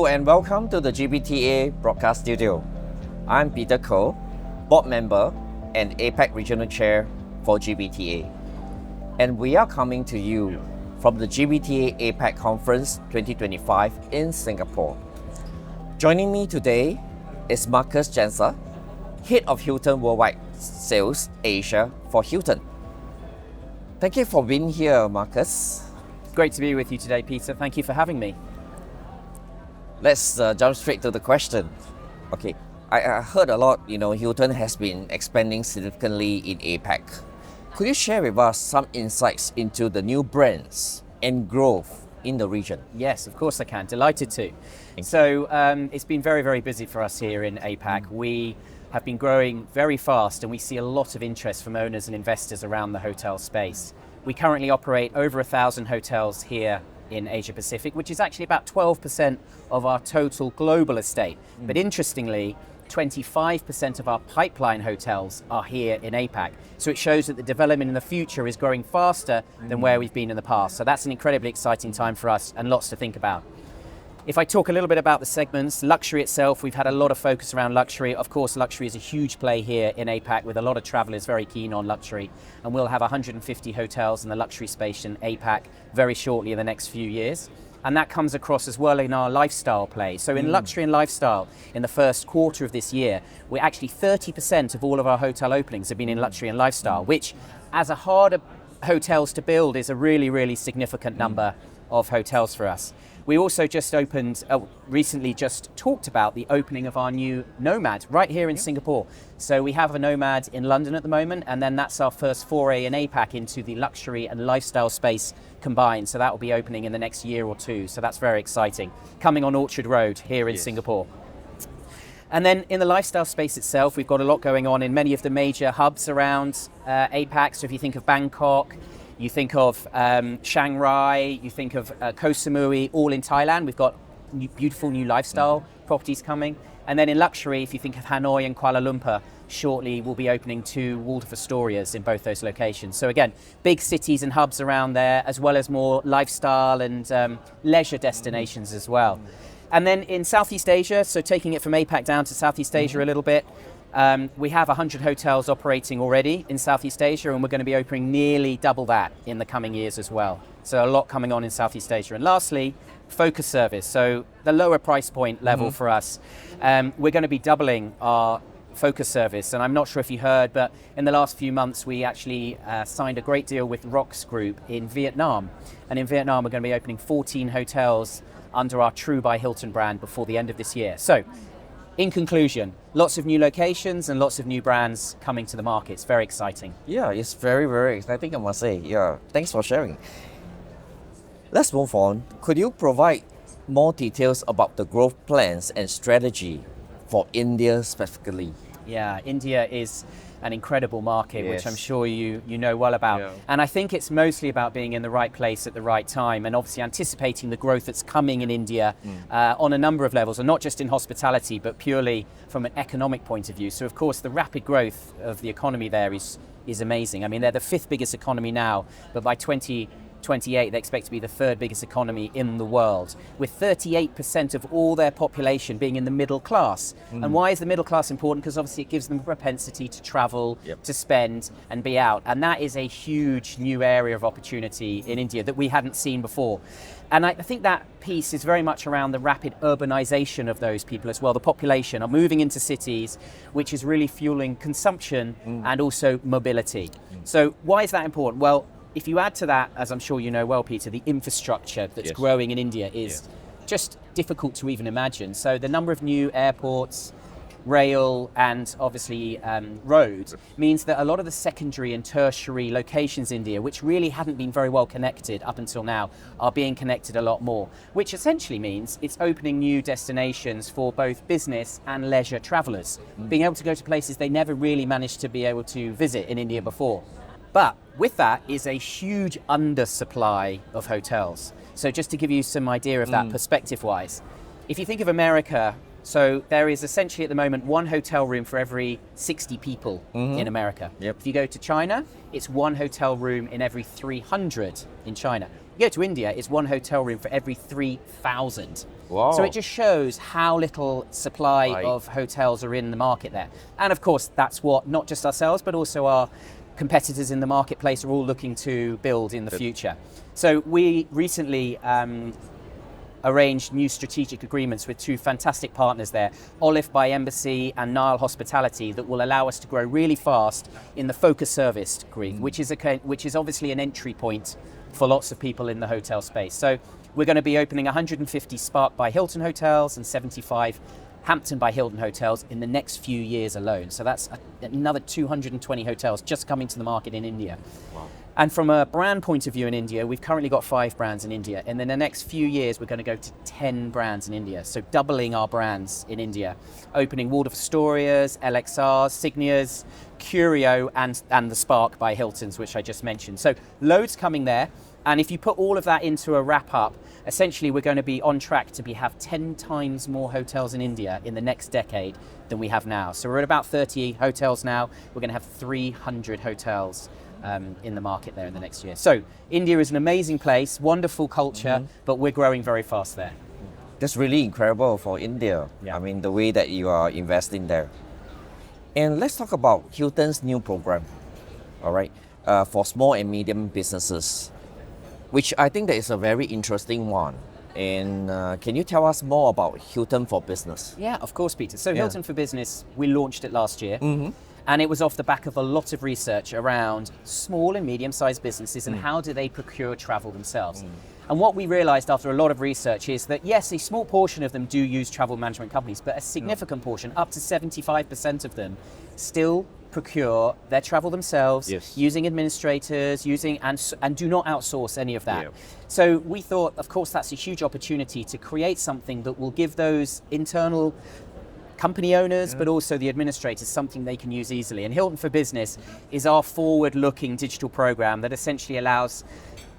Hello and welcome to the GBTA broadcast studio. I'm Peter Koh, board member and APAC Regional Chair for GBTA. And we are coming to you from the GBTA APAC Conference 2025 in Singapore. Joining me today is Marcus Jansa, Head of Hilton Worldwide Sales Asia for Hilton. Thank you for being here, Marcus. Great to be with you today, Peter. Thank you for having me. Let's jump straight to the question. Okay, I heard a lot, Hilton has been expanding significantly in APAC. Could you share with us some insights into the new brands and growth in the region? Yes, of course I can. Delighted to. So it's been very, very busy for us here in APAC. We have been growing very fast and we see a lot of interest from owners and investors around the hotel space. We currently operate over 1,000 hotels here in Asia Pacific, which is actually about 12% of our total global estate. But interestingly, 25% of our pipeline hotels are here in APAC. So it shows that the development in the future is growing faster than where we've been in the past. So that's an incredibly exciting time for us and lots to think about. If I talk a little bit about the segments, luxury itself, we've had a lot of focus around luxury. Of course, luxury is a huge play here in APAC with a lot of travelers very keen on luxury. And we'll have 150 hotels in the luxury space in APAC very shortly in the next few years. And that comes across as well in our lifestyle play. So in luxury and lifestyle, in the first quarter of this year, we're actually 30% of all of our hotel openings have been in luxury and lifestyle, which as a harder hotels to build is a really, really significant number of hotels for us. We also just recently just talked about the opening of our new Nomad right here in Singapore. So we have a Nomad in London at the moment, and then that's our first foray in APAC into the luxury and lifestyle space combined. So that will be opening in the next year or two. So that's very exciting. Coming on Orchard Road here in Singapore. And then in the lifestyle space itself, we've got a lot going on in many of the major hubs around APAC. So if you think of Bangkok, you think of Chiang Rai, you think of Koh Samui, all in Thailand. We've got beautiful new lifestyle properties coming. And then in luxury, if you think of Hanoi and Kuala Lumpur, shortly we'll be opening 2 Waldorf Astorias in both those locations. So again, big cities and hubs around there, as well as more lifestyle and leisure destinations as well. And then in Southeast Asia, so taking it from APAC down to Southeast Asia a little bit, we have 100 hotels operating already in Southeast Asia, and we're going to be opening nearly double that in the coming years as well. So a lot coming on in Southeast Asia. And lastly, focus service. So the lower price point level for us, we're going to be doubling our focus service. And I'm not sure if you heard, but in the last few months, we actually signed a great deal with ROX Group in Vietnam. And in Vietnam, we're going to be opening 14 hotels under our True by Hilton brand before the end of this year. So in conclusion, lots of new locations and lots of new brands coming to the market. It's very exciting. Yeah, it's very, very exciting, I must say. Yeah, thanks for sharing. Let's move on. Could you provide more details about the growth plans and strategy for India specifically? Yeah, India is an incredible market, which I'm sure you know well about. Yeah. And I think it's mostly about being in the right place at the right time and obviously anticipating the growth that's coming in India on a number of levels, and not just in hospitality, but purely from an economic point of view. So of course, the rapid growth of the economy there is amazing. I mean, they're the 5th biggest economy now, but by 2028, they expect to be the 3rd biggest economy in the world, with 38% of all their population being in the middle class. And why is the middle class important? Because obviously it gives them a propensity to travel, to spend and be out. And that is a huge new area of opportunity in India that we hadn't seen before. And I think that piece is very much around the rapid urbanization of those people as well. The population are moving into cities, which is really fueling consumption and also mobility. So why is that important? Well, if you add to that, as I'm sure you know well, Peter, the infrastructure that's growing in India is just difficult to even imagine. So the number of new airports, rail and obviously roads means that a lot of the secondary and tertiary locations in India, which really hadn't been very well connected up until now, are being connected a lot more, which essentially means it's opening new destinations for both business and leisure travelers, being able to go to places they never really managed to be able to visit in India before. But with that is a huge undersupply of hotels. So just to give you some idea of that perspective-wise, if you think of America So there is essentially at the moment one hotel room for every 60 people in America. Yep. If you go to China, it's one hotel room in every 300 in China. You go to India, it's one hotel room for every 3,000. Wow. So it just shows how little supply of hotels are in the market there. And of course, that's what not just ourselves, but also our competitors in the marketplace are all looking to build in the future. So we recently arranged new strategic agreements with two fantastic partners there, Olive by Embassy and Nile Hospitality, that will allow us to grow really fast in the focus service group, which is obviously an entry point for lots of people in the hotel space. So we're going to be opening 150 Spark by Hilton hotels and 75 Hampton by Hilton hotels in the next few years alone. So that's another 220 hotels just coming to the market in India. Wow. And from a brand point of view in India, we've currently got 5 brands in India. And in the next few years, we're going to go to 10 brands in India. So doubling our brands in India, opening Waldorf Astorias, LXRs, Signias, Curio, and the Spark by Hiltons, which I just mentioned. So loads coming there. And if you put all of that into a wrap up, essentially we're going to be on track to have 10 times more hotels in India in the next decade than we have now. So we're at about 30 hotels now. We're going to have 300 hotels in the market there in the next year. So India is an amazing place, wonderful culture, but we're growing very fast there. That's really incredible for India. Yeah. I mean, the way that you are investing there. And let's talk about Hilton's new program, all right, for small and medium businesses, which I think that is a very interesting one. And can you tell us more about Hilton for Business? Yeah, of course, Peter. So Hilton for Business, we launched it last year. And it was off the back of a lot of research around small and medium-sized businesses and how do they procure travel themselves. And what we realized after a lot of research is that, yes, a small portion of them do use travel management companies, but a significant portion, up to 75% of them, still procure their travel themselves, using administrators, and do not outsource any of that. So we thought, of course, that's a huge opportunity to create something that will give those internal company owners, but also the administrators, something they can use easily. And Hilton for Business is our forward-looking digital program that essentially allows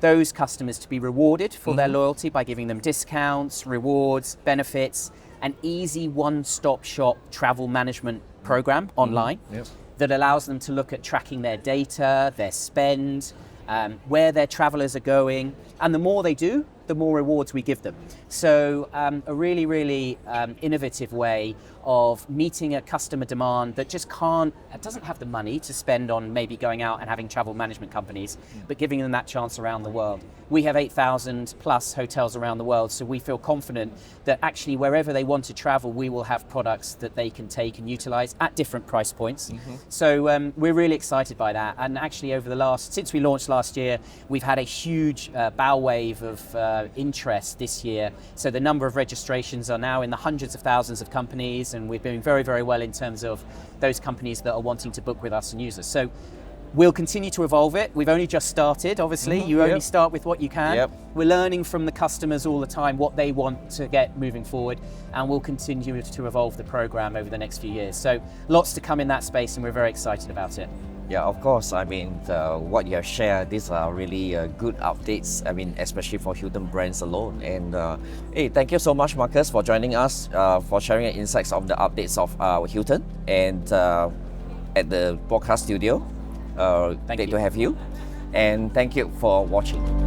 those customers to be rewarded for their loyalty by giving them discounts, rewards, benefits, an easy one-stop shop travel management program online that allows them to look at tracking their data, their spend, where their travelers are going. And the more they do, the more rewards we give them. So a really, really innovative way of meeting a customer demand that just doesn't have the money to spend on maybe going out and having travel management companies, but giving them that chance around the world. We have 8,000 plus hotels around the world, so we feel confident that actually wherever they want to travel, we will have products that they can take and utilize at different price points. So we're really excited by that. And actually since we launched last year, we've had a huge bow wave of interest this year. So the number of registrations are now in the hundreds of thousands of companies, and we're doing very, very well in terms of those companies that are wanting to book with us and use us. So we'll continue to evolve it. We've only just started, obviously. You only start with what you can. We're learning from the customers all the time what they want to get moving forward, and we'll continue to evolve the program over the next few years. So lots to come in that space, and we're very excited about it. Yeah, of course. I mean, what you have shared, these are really good updates. I mean, especially for Hilton brands alone. And hey, thank you so much, Marcus, for joining us, for sharing your insights of the updates of Hilton and at the broadcast studio. Great to have you. And thank you for watching.